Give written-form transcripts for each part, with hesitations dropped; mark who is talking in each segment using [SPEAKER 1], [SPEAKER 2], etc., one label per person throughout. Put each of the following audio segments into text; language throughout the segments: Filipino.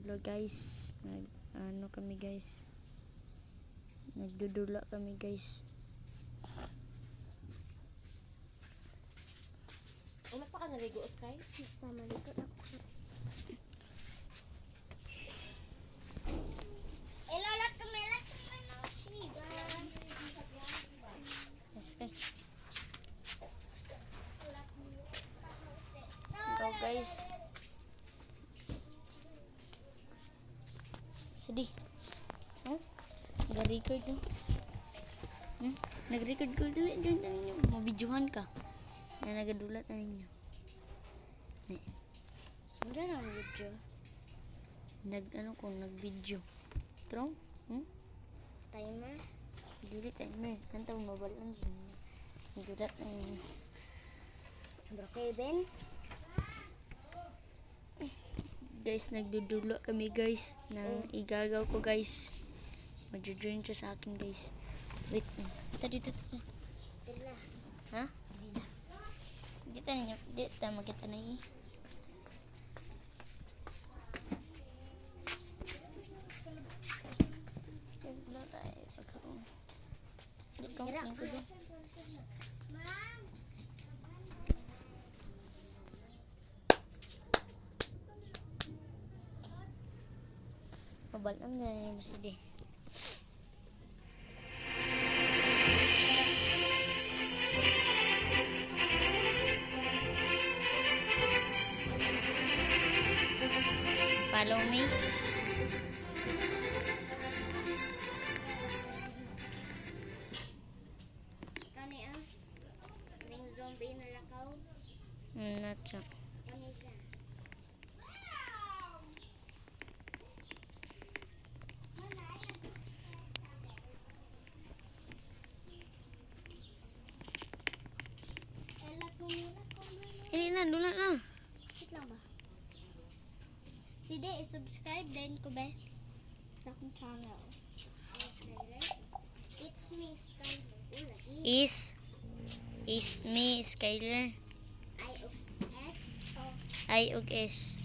[SPEAKER 1] hello guys. Ano kami guys. Nagdudula kami guys.
[SPEAKER 2] Una pa ka naligo, Sky?
[SPEAKER 3] Mamalikot ako. Ilolat kamera na siya.
[SPEAKER 1] Okay. Hello guys. Sedih. Nag-record ko. Nag-record ko dili ninyo. Mabidyohan ka. Na nagadulat na ninyo.
[SPEAKER 3] Hindi na video.
[SPEAKER 1] Nag-video. Trong?
[SPEAKER 3] Timer.
[SPEAKER 1] Dili timer. Nantaw mabalan siya. Nagulat na ninyo.
[SPEAKER 3] Bro Kevin.
[SPEAKER 1] Guys, nagdudulo kami guys. Igagaw ko guys. Magjo-join siya sa akin guys. Wait. Dito.
[SPEAKER 3] Tila.
[SPEAKER 1] Ha? Dito ninyo. Dito makita na yun. Mabalang na yung masidi. Follow me.
[SPEAKER 3] Kani ring zombie na lakaw.
[SPEAKER 1] Not so.
[SPEAKER 3] Kani siya.
[SPEAKER 1] Hindi na, dula na.
[SPEAKER 3] Wait lang ba? Sige, subscribe din ko ba? Sa akong channel. It's me, Skyler.
[SPEAKER 1] Is me, Skyler. I og S.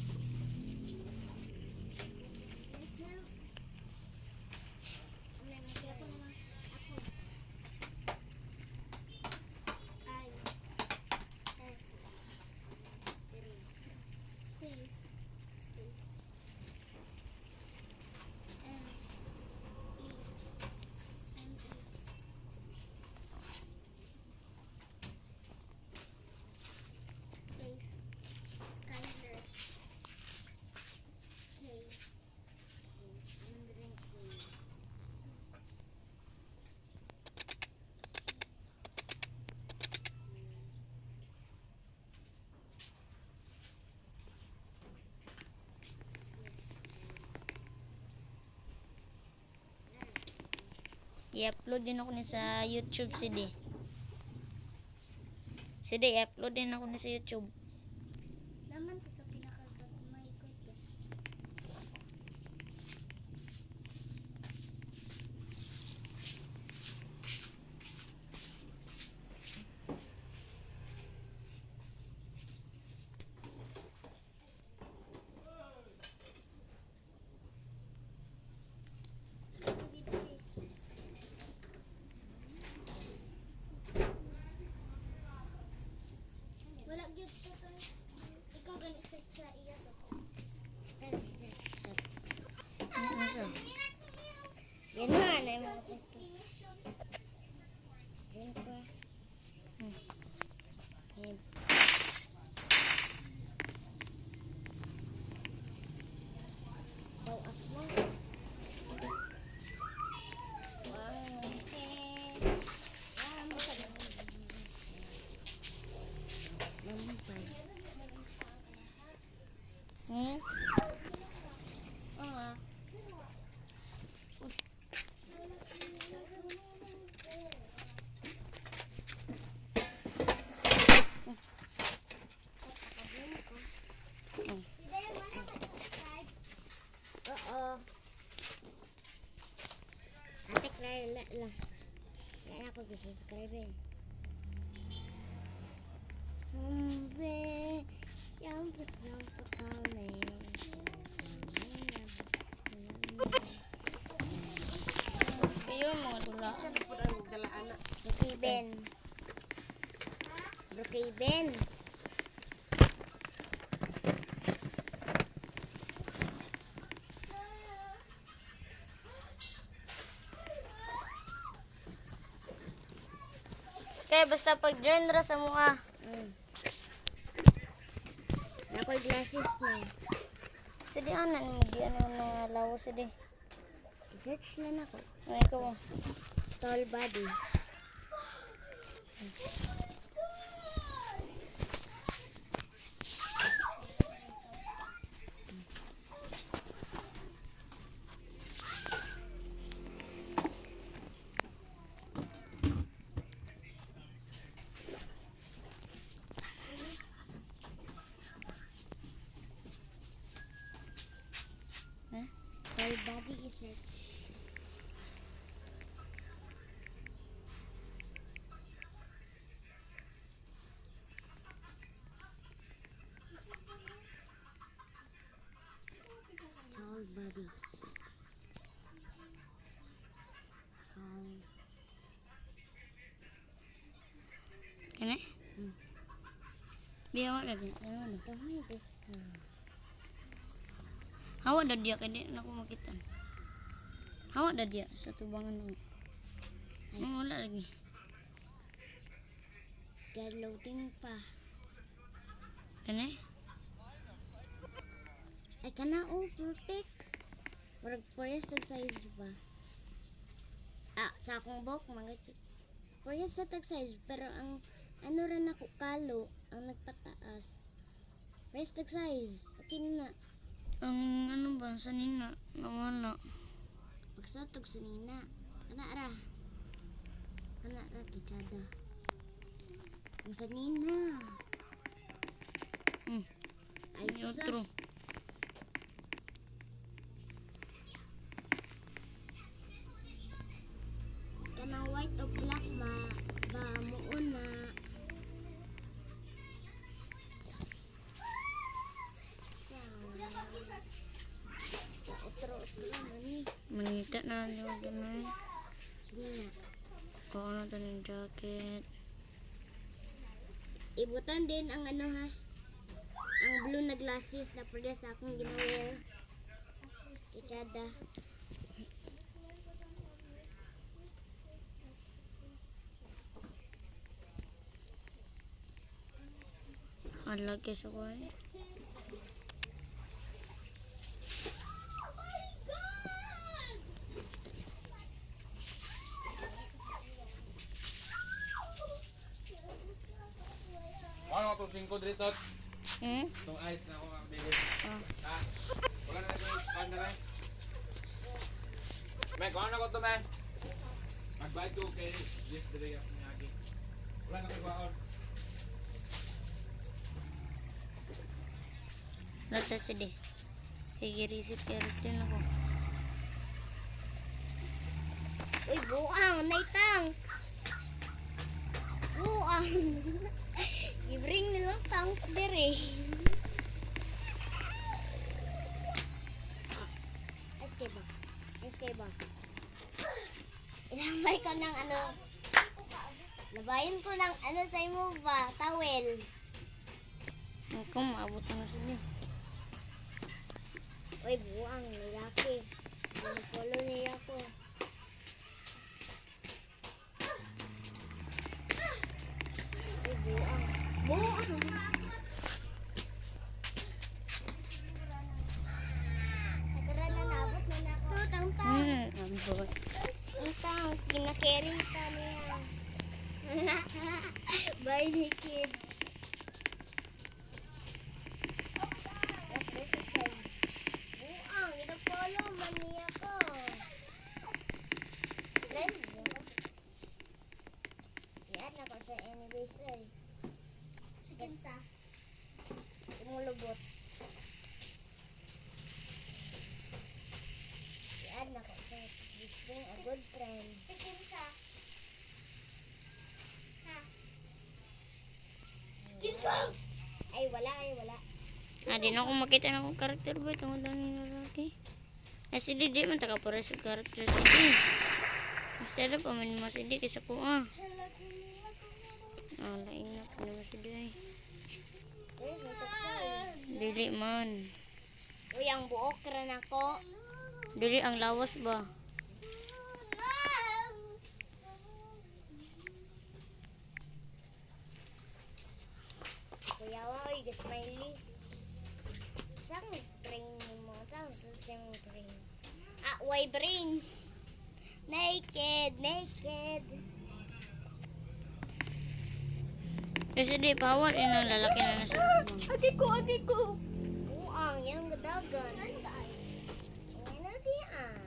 [SPEAKER 1] I-upload din ako ni sa YouTube CD. I-upload din ako ni sa YouTube.
[SPEAKER 3] Naman to sa pinakagagmay ko ito. Wala gyud ko to. Ikaw ganit sa iya to.
[SPEAKER 1] Ano siya?
[SPEAKER 3] Yan na yung mga pwesto. Yan pa. Yan. Show off mo. Wow. Atik na lang. Kaya ako subscribe eh. Yang betul kami. Brookhaven. Brookhaven.
[SPEAKER 1] Kaya basta pag genre sa mukha.
[SPEAKER 3] Ako'y glasses na.
[SPEAKER 1] Sige, anan mo. Di ano na lawas sige.
[SPEAKER 3] Search na ako.
[SPEAKER 1] Ay, ikaw mo.
[SPEAKER 3] Tall body. Tall body is search. Tall body. Tall.
[SPEAKER 1] Kene? Biya wala din. Ano ano?
[SPEAKER 3] Dami this.
[SPEAKER 1] Hawa dah dia kaya di na ako makita. Hawa dah dia sa tubangan mo. Wala lagi.
[SPEAKER 3] Loading pa.
[SPEAKER 1] Kene?
[SPEAKER 3] Ay kana perfect. Murag parehas tag size ba? Sa akong book mga parehas na tag size pero ang ano ra nako kalo ang nagpataas. Parehas tag size. Okay na.
[SPEAKER 1] Ang ano ba sa nina nawala.
[SPEAKER 3] Pagsatog sa nina. Kana ra kichada. Ang sa nina. Ay
[SPEAKER 1] Otro.
[SPEAKER 3] sus. Kanang white o black ba muon na. Otro mani.
[SPEAKER 1] Mangita na liwag ganun.
[SPEAKER 3] Sige na.
[SPEAKER 1] Kung ano to yung jacket.
[SPEAKER 3] Ibutan din ang ano ha. Ang blue na glasses na pwede sa akong ginawear. Kichada.
[SPEAKER 1] Alagay sa kuhay.
[SPEAKER 4] Ano itong 5 dito?
[SPEAKER 1] Hmm?
[SPEAKER 4] Itong ice na ako makabili. Wala na ito. Kaya na rin. May, kung ano ko ito, may? Mag-buy ko kay Jeff Drea Miyagi. Wala na kayo baon.
[SPEAKER 1] Nasa sige. Sige, receipt din ako.
[SPEAKER 3] Uy, buang, naitang. Buang. I-bring nilang tank dire. SK ba? Ilambay ko ng ano. Labayin ko ng ano sa imo ba? Towel.
[SPEAKER 1] Ikaw, maabot na sige.
[SPEAKER 3] Uy, buang, nilaki. Follow niya ako. Uy, buang. Buang! Katara na nabot na na ako. Tang-tang.
[SPEAKER 1] Ambot.
[SPEAKER 3] Tang-tang. Kinakerry ka niya. Bye, ni kid. Buang, ito follow man niya ko. Friend, yan ako sa anniversary. Sige sa. Umulubot. Yan ako sa being a good friend. Sige sa. Ha. Kinsang! Ay, wala.
[SPEAKER 1] Di na ako makita na akong karakter ba itong ulang ni lalaki. Si Didi man taka para sa karakter si Didi. Mas tala pa man mas Didi kaysa ko Lain na po naman si Day.
[SPEAKER 3] Where's the tag size?
[SPEAKER 1] Dili man.
[SPEAKER 3] Uy, ang buok rin ako.
[SPEAKER 1] Dili ang lawas ba?
[SPEAKER 3] Kuya wa, uy, gasmiley. Saan brain ni mo? Saan yung brain? Ah, why brain? Naked, naked.
[SPEAKER 1] Kasi di power yun ang lalaki na nasa loob.
[SPEAKER 3] Agi ko. Uang, yan ang gadagan. Yan na diyan.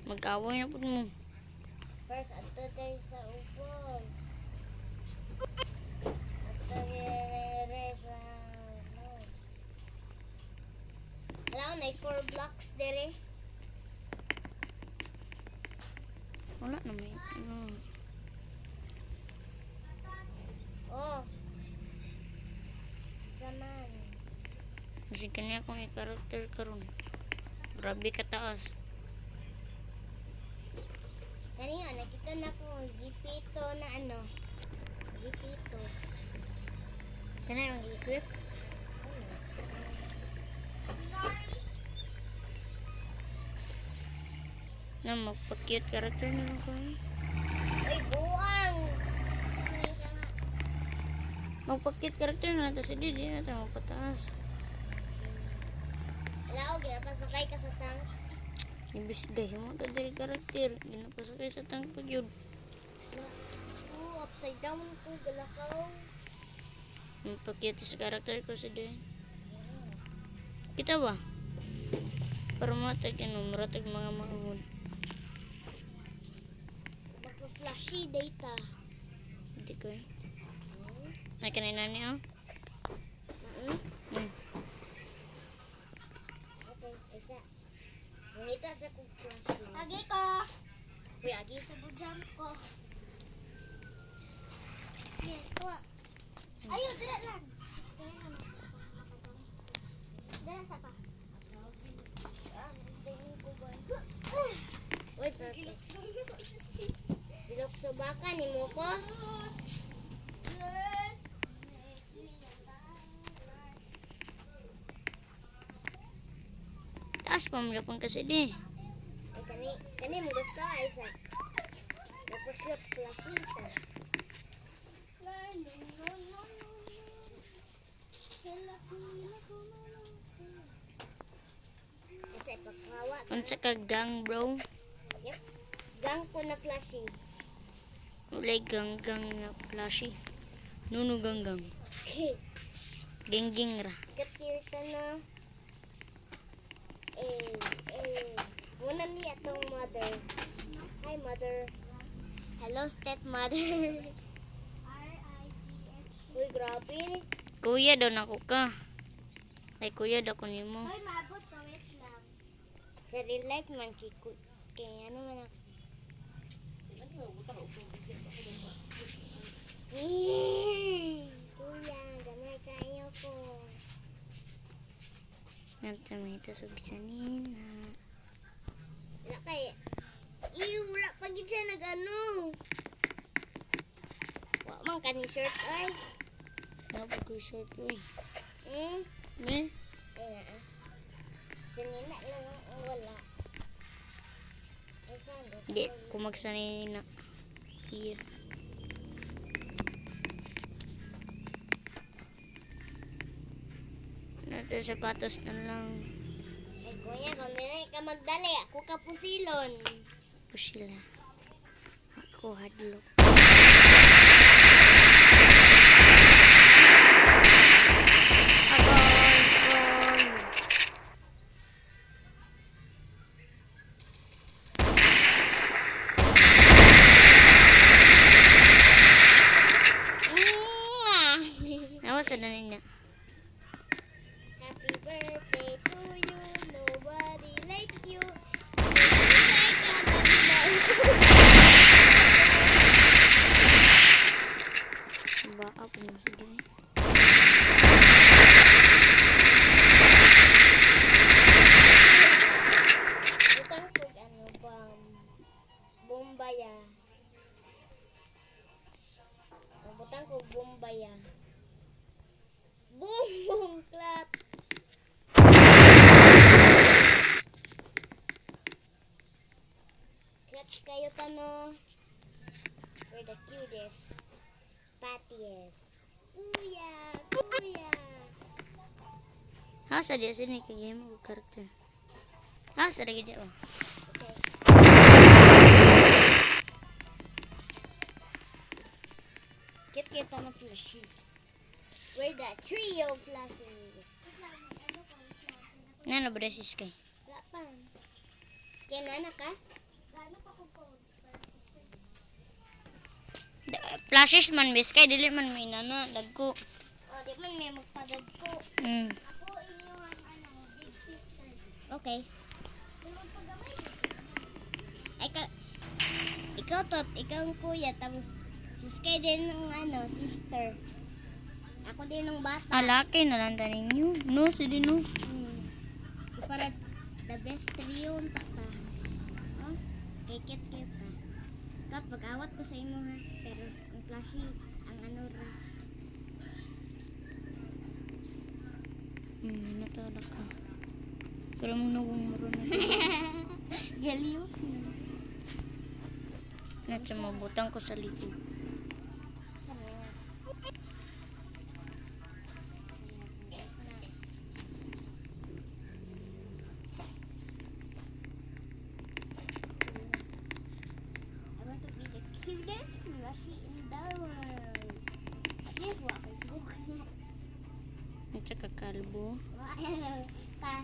[SPEAKER 1] Mag-away na po mo.
[SPEAKER 3] First, ato tayo sa upos. Ato gire sa... Alam, na 4 blocks dire.
[SPEAKER 1] Wala na may.
[SPEAKER 3] Oh. Saman.
[SPEAKER 1] Kasi kanya akong i-character karon. Grabe kataas.
[SPEAKER 3] Kanina, nakita na ko zipito na ano. Zipito.
[SPEAKER 1] Kana yung i-equip? Na magpa-cute character na lang ko eh.
[SPEAKER 3] Uy, buang! Ano na siya nga?
[SPEAKER 1] Magpa-cute character na lang. Tapos hindi na tayo magpataas.
[SPEAKER 3] Alao, ginapasakay ka sa tank.
[SPEAKER 1] Ibis gahi mo ito dari character. Ginapasakay sa tank pag yun.
[SPEAKER 3] Upside down ko, galakaw.
[SPEAKER 1] Magpa-cute sa character ko sa din. Kita ba? Para matag maratag mga mahod.
[SPEAKER 3] Magpa-flashy data.
[SPEAKER 1] Hindi ko eh. Ay kanina niya oh.
[SPEAKER 3] Okay, isa. Ngita sa kong flashy. Agi ko! Uy, agi sa budyan ko. Yan, kuha. Ayaw, dila lang. Dila sa pa. Uy, perfect. Bilok sa baka ni mo ko.
[SPEAKER 1] Taas pa mo pang kasi di.
[SPEAKER 3] Ay, kani mo gusto ay sa. Napakit klasita. Kasi pagkawa.
[SPEAKER 1] Unsa ka gang bro?
[SPEAKER 3] Yep. Gang ko na flashy.
[SPEAKER 1] Ulay gang nga flashy. Nuno gang. Gengging ra.
[SPEAKER 3] Katir ka na. Muna niya tong mother. Hi, mother. Hello, stepmother. Uy, grabe.
[SPEAKER 1] Kuya daw nako ka. Ay kuya daw ko nimo.
[SPEAKER 3] Hoy, maabot ka, wait lang. Sa real life man, kaya ano man ako. Kuya, gamay kayo ko.
[SPEAKER 1] Nantamita sa bisanina.
[SPEAKER 3] Wala kay, wala pag siya nag-ano. Wala man ka ni shirt, ay.
[SPEAKER 1] Napag ko short uy.
[SPEAKER 3] Hmm?
[SPEAKER 1] Me?
[SPEAKER 3] Sanina lang ang wala. Ay, saan?
[SPEAKER 1] Di ko magsanina. Iya. Nato sapatos na lang.
[SPEAKER 3] Ay, kuya, kung nilay ka magdali, ako kapusilon.
[SPEAKER 1] Po sila. Ako hadlok. Nawa sa nanin niya.
[SPEAKER 3] Happy birthday to you, nobody likes you. this. Patties. Kuya, kuya.
[SPEAKER 1] Ha, sa dia sini kay game ko karakter. Ha, sa lagi dia ba?
[SPEAKER 3] Okay. Kit-kita na plushie. We're the trio plushie.
[SPEAKER 1] Nano ba sis kay?
[SPEAKER 3] Wala pa. Kinana ka?
[SPEAKER 1] Flashes man bis kay dili man may nana dagko.
[SPEAKER 3] Oh, di man may magpadad ko.
[SPEAKER 1] Mm.
[SPEAKER 3] Ako inyong big sister. Okay. Ikaw tot, ikaw ang kuya, tapos si Sky din ng sister. Ako din ng bata.
[SPEAKER 1] Ah, laki na lang ninyo. No, sige no.
[SPEAKER 3] Para the best trio ang tata. Oh, kikit ka. Tot, pag-awat ko sa imo ha. Pero ang flashy, ang ano ra.
[SPEAKER 1] Natala ka. Pero mo nagong maroon na.
[SPEAKER 3] Galiw.
[SPEAKER 1] Natsa mabutang ko sa likod.
[SPEAKER 3] I want to be the cutest flashy in the world. At least wa ko book niya.
[SPEAKER 1] Natsa kakalbo.
[SPEAKER 3] Pa.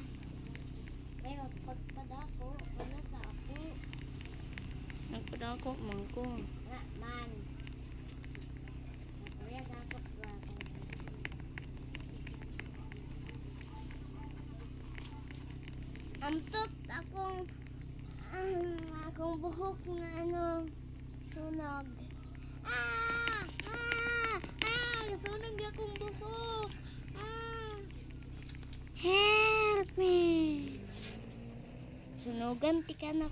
[SPEAKER 3] Pero pagpada ko, wala sa ako.
[SPEAKER 1] Nagpadako man ko.
[SPEAKER 3] Nga, man. Kaya dapat ba ako? Amtot akong buhok nga sunog. Sunog akong buhok.
[SPEAKER 1] Help me.
[SPEAKER 3] Sunugan ti kanak.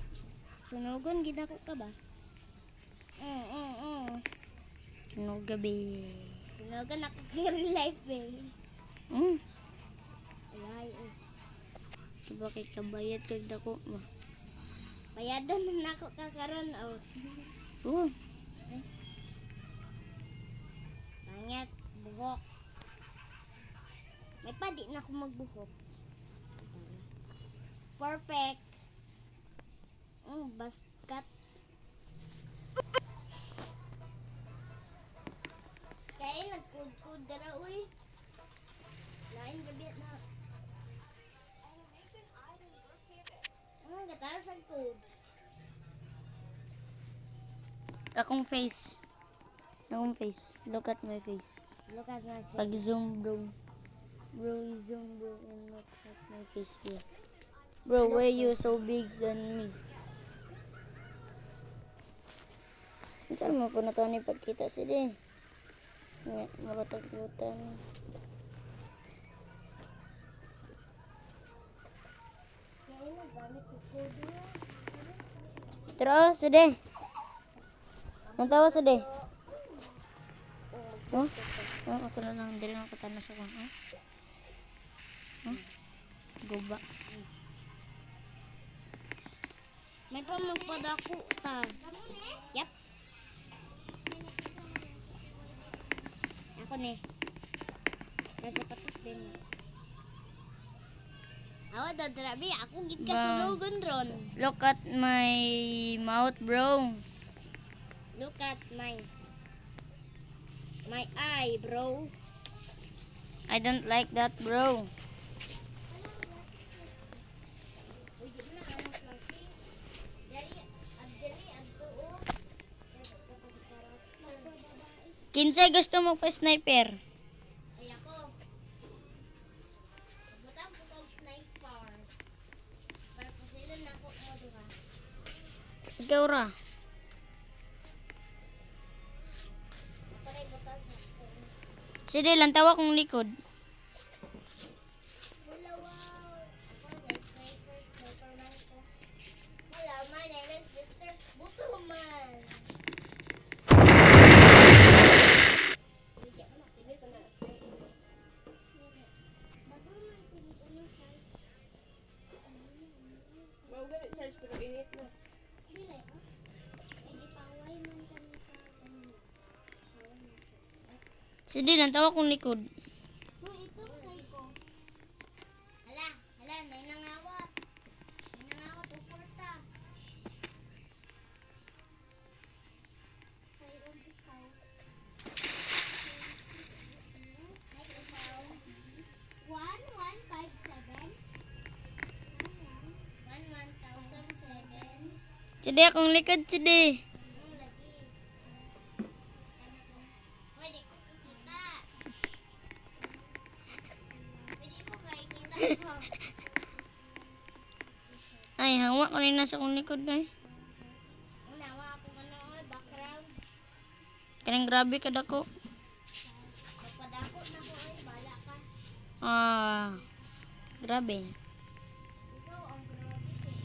[SPEAKER 3] Sunugan gid ako ka ba?
[SPEAKER 1] No gabi.
[SPEAKER 3] Sunugan ako kay real life eh. Ay.
[SPEAKER 1] Diba kay kabayad kag dako mo.
[SPEAKER 3] Bayadan man ako kakaron oh.
[SPEAKER 1] Oh,
[SPEAKER 3] Pangit, buhok. May pa di na ako magbuhok. Perfect. Baskat. Kaya nagkud-kud dara uy. Lain gabi na. Gatar sa kud.
[SPEAKER 1] akong face. Akong face. Look at my face.
[SPEAKER 3] Look at my face.
[SPEAKER 1] Pag zoom bro. Bro, zoom bro and look at my face bro. Bro, why you so big than me? Saan mo po na ito ni pagkita sila eh. Makataglutan. Tara, sila. Ang tawa sila. Oh, ako na lang. Hindi rin ako tanas ako. Guba.
[SPEAKER 3] May pamagpadako ta. Yep. Ako ni. Nasa patok din. Awa daw drabi. Ako gid ka sunugon ron.
[SPEAKER 1] Look at my mouth, bro.
[SPEAKER 3] Look at my eye, bro.
[SPEAKER 1] I don't like that, bro. Kinsay gusto mo pa sniper?
[SPEAKER 3] Ay ako. Butang ko tong sniper. Para pasilan na ako mo duha.
[SPEAKER 1] Ikaw ra.
[SPEAKER 3] Paray butang ko.
[SPEAKER 1] Sige lang tawa kong likod.
[SPEAKER 3] Hello, wow. Ako na sniper man ko. Hello, my name is Mr. Butuman.
[SPEAKER 2] Wow, ganit charge pero init na.
[SPEAKER 3] Hindi paway man kami ka.
[SPEAKER 1] Sige lang, tawa kong likod.
[SPEAKER 3] Uy, ito kay ko. Hala, nainangawat. Nainangawat, uporta. Sayang isaw. Ay, isaw. 1157. 11,007.
[SPEAKER 1] Sige akong likod, sige.
[SPEAKER 3] Lagi. Pwede ko kita. Pwede ko kita ko.
[SPEAKER 1] Ay, hawa ko rin nasa akong likod ay.
[SPEAKER 3] Unawa ako background.
[SPEAKER 1] Kanang grabe ka dako.
[SPEAKER 3] Magpadako na ko bala ka.
[SPEAKER 1] Grabe.
[SPEAKER 3] Ikaw ang grabe kay.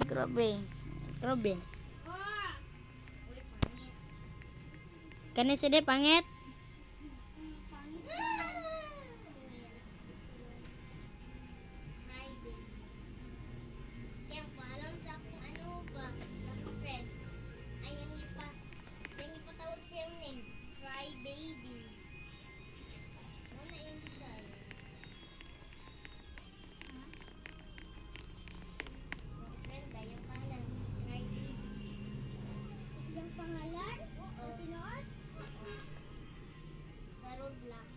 [SPEAKER 1] Grabe. Grabe.
[SPEAKER 3] Uy, pangit.
[SPEAKER 1] Kani sige pangit.
[SPEAKER 3] Pangit na. Friday. Sige, ang paalam sa akong ano ba? Sa akong friend. Ay, yung ipatawag siyang name. Cry baby. Ano na yung design? Friend ba yung pangalan? Cry baby. Yung pangalan? O tinood? Sa Roblox.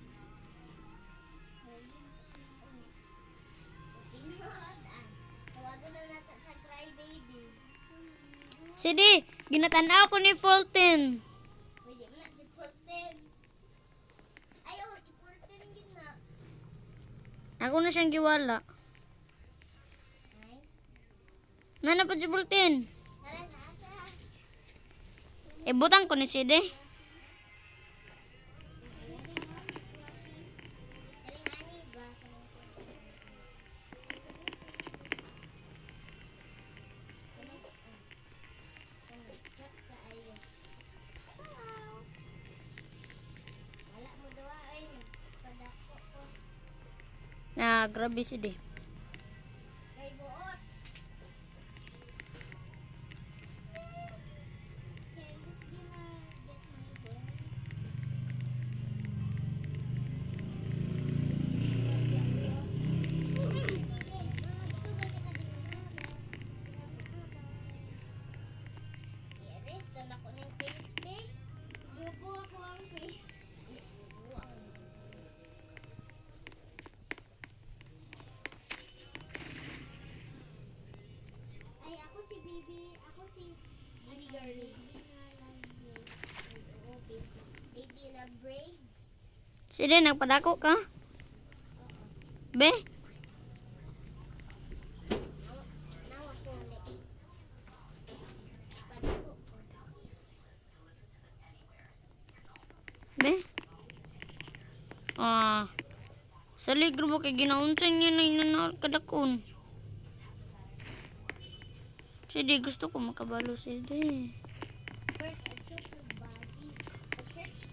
[SPEAKER 3] Tinood tawagan na natin sa Cry baby.
[SPEAKER 1] Sige, ginatanaw ko ni Fulton.
[SPEAKER 3] Pwede mo na si Fulton. Ay, si Fulton gina.
[SPEAKER 1] Ako na siyang giwala.
[SPEAKER 3] Ay,
[SPEAKER 1] Nana pa si Fulton.
[SPEAKER 3] tara na asa.
[SPEAKER 1] Ibutang ko ni sige.
[SPEAKER 3] Kaling ani ba? Chat ka ayo. Hello. Wala mo daw ay padako ko.
[SPEAKER 1] Grabe sige.
[SPEAKER 3] Kay buot. Can this be get my hair? Iris, doon ako ng face, be. Gubo ako ang face. Ay, ako si Bibi. Ako si Bibi Girlie. Baby na braids.
[SPEAKER 1] Sige, nagpadako ka. Be?
[SPEAKER 3] Nawa ko ulit. Padako ko.
[SPEAKER 1] Be? Sa ligro ba kay ginaunsan niya na inanal kadakon. Sige, gusto ko makabalo sige.
[SPEAKER 3] First, I took the body. Pag-search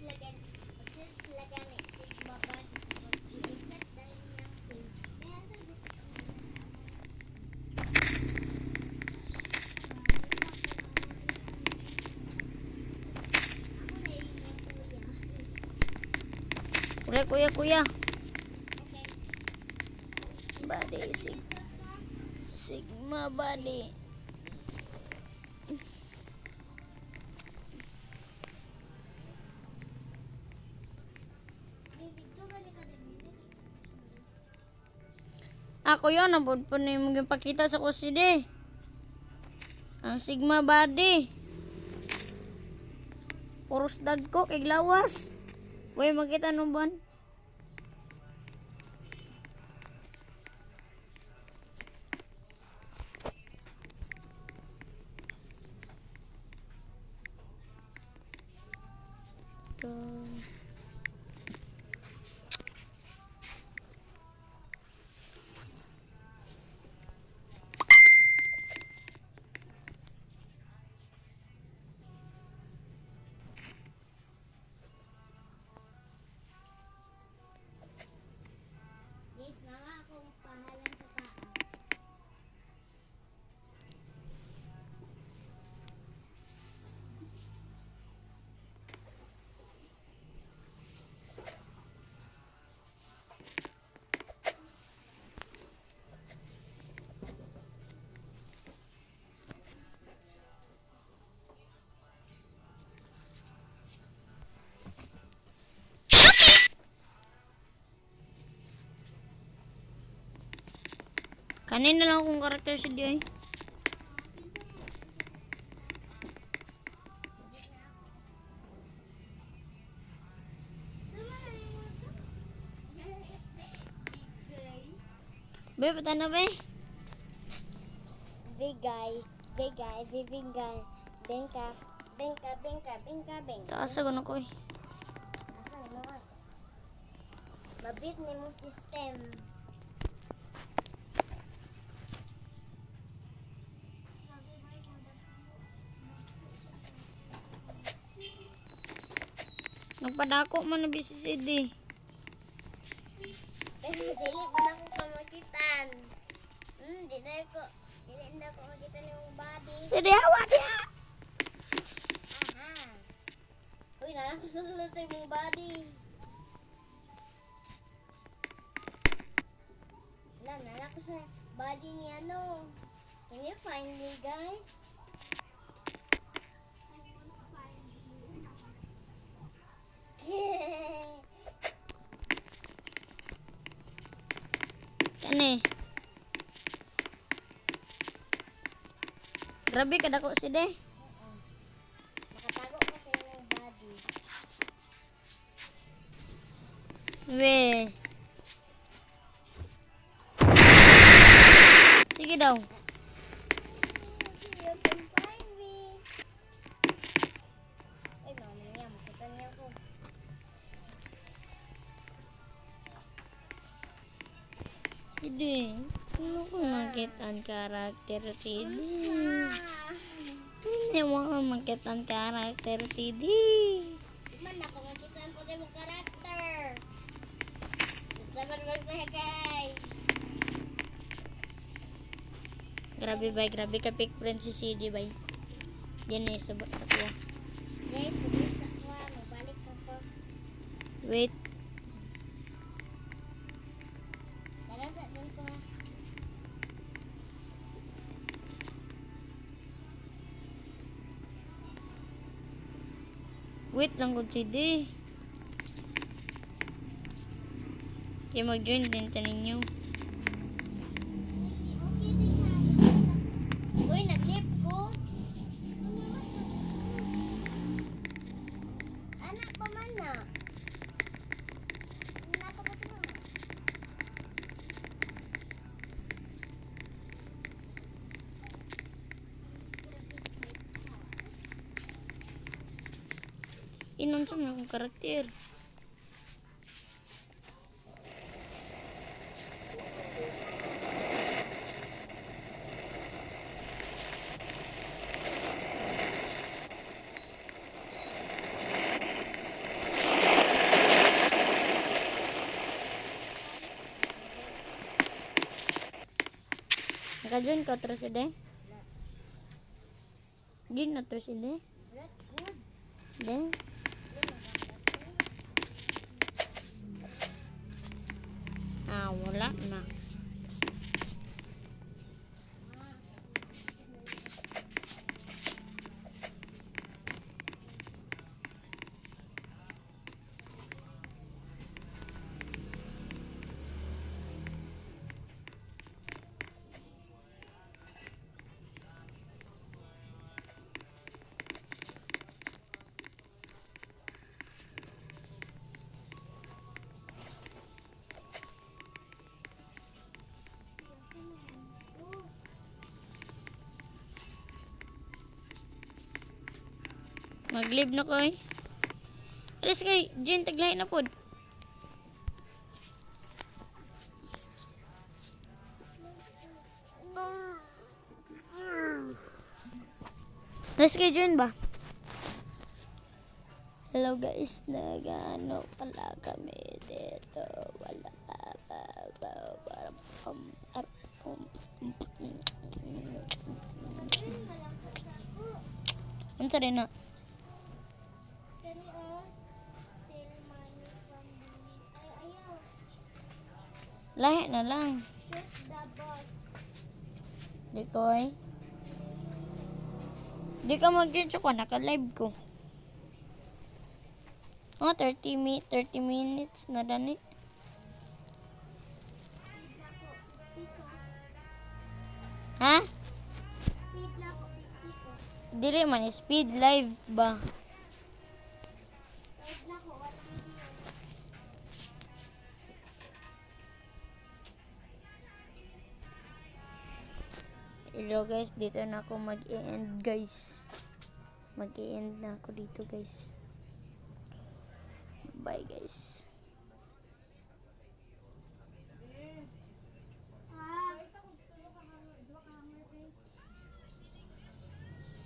[SPEAKER 3] lagan ni Sigma body. I-set dahil niyang face. Kaya sa ako na yun yung kuya.
[SPEAKER 1] Kuya.
[SPEAKER 3] Okay.
[SPEAKER 1] Body, Sigma body. Ako yun, nabod po na yung magpakita sa kuside. Ang Sigma body. Puros dag ko, kay glawas. Uy, makita nung ban. Kanin na lang akong karakter si Dio. Be, pata na be.
[SPEAKER 3] Bigay, bigay, bibigay. Bengka, bengka, bengka, bengka, bengka.
[SPEAKER 1] Taas ako na ko eh.
[SPEAKER 3] Asa na naman? Mabit ni mo system.
[SPEAKER 1] Nagpadako man na BCCD.
[SPEAKER 3] Dili ko na ko kamakitan. Dili na ko makita ni mong body.
[SPEAKER 1] Siriawa dia.
[SPEAKER 3] Aha. Uy, nalang ko susunod sa mong body. Nalang ko sa body ni ano. Can you find me, guys?
[SPEAKER 1] Kani. Grabe kadako si De.
[SPEAKER 3] Makatago ka sa iyong body.
[SPEAKER 1] We. Sige daw.
[SPEAKER 3] You can find me. Ay, mami niya. Makita niya ko.
[SPEAKER 1] Sige. Ano ko makita ang karakter TD? Hindi mo ko makita ang karakter TD.
[SPEAKER 3] Man ako makita po tayo mong karakter. Sabar ba tayo, guys?
[SPEAKER 1] Grabe bay, grabe ka pick friend si CD bay. Yan eh, sa kuha.
[SPEAKER 3] Guys, balik sa kuha. Mabalik ako.
[SPEAKER 1] Wait.
[SPEAKER 3] Tara sa dun ko.
[SPEAKER 1] Wait lang ko CD. Kaya mag-join din ta ninyo.
[SPEAKER 3] Okay, di kaya. Uy, nag-lift ko. Anak pa man na. Anak pa ba ito?
[SPEAKER 1] Inon sa mga akong karakter. Naka-join ka terus ide? Join na terus ide?
[SPEAKER 3] Good.
[SPEAKER 1] De? Ah, wala na. Mag-live na ko eh. Alis kay, Jen, taglahin na pod. Alis kay, Jen ba? Hello guys, nagano pala kami dito. Wala unsa rin na?
[SPEAKER 3] Can you steal money from me? Ay, ayaw.
[SPEAKER 1] Lahi na lang.
[SPEAKER 3] Shoot the boss.
[SPEAKER 1] Di ko eh. Di ka mag-join sa ko, naka-live ko. Oh, 30 minutes na dani. Ha?
[SPEAKER 3] Speed na ako, dito.
[SPEAKER 1] Dili man speed live ba?
[SPEAKER 3] Live na ako, walang video.
[SPEAKER 1] Hello guys, dito na ako mag-e-end guys. Mag-e-end na ako dito guys. Bye guys.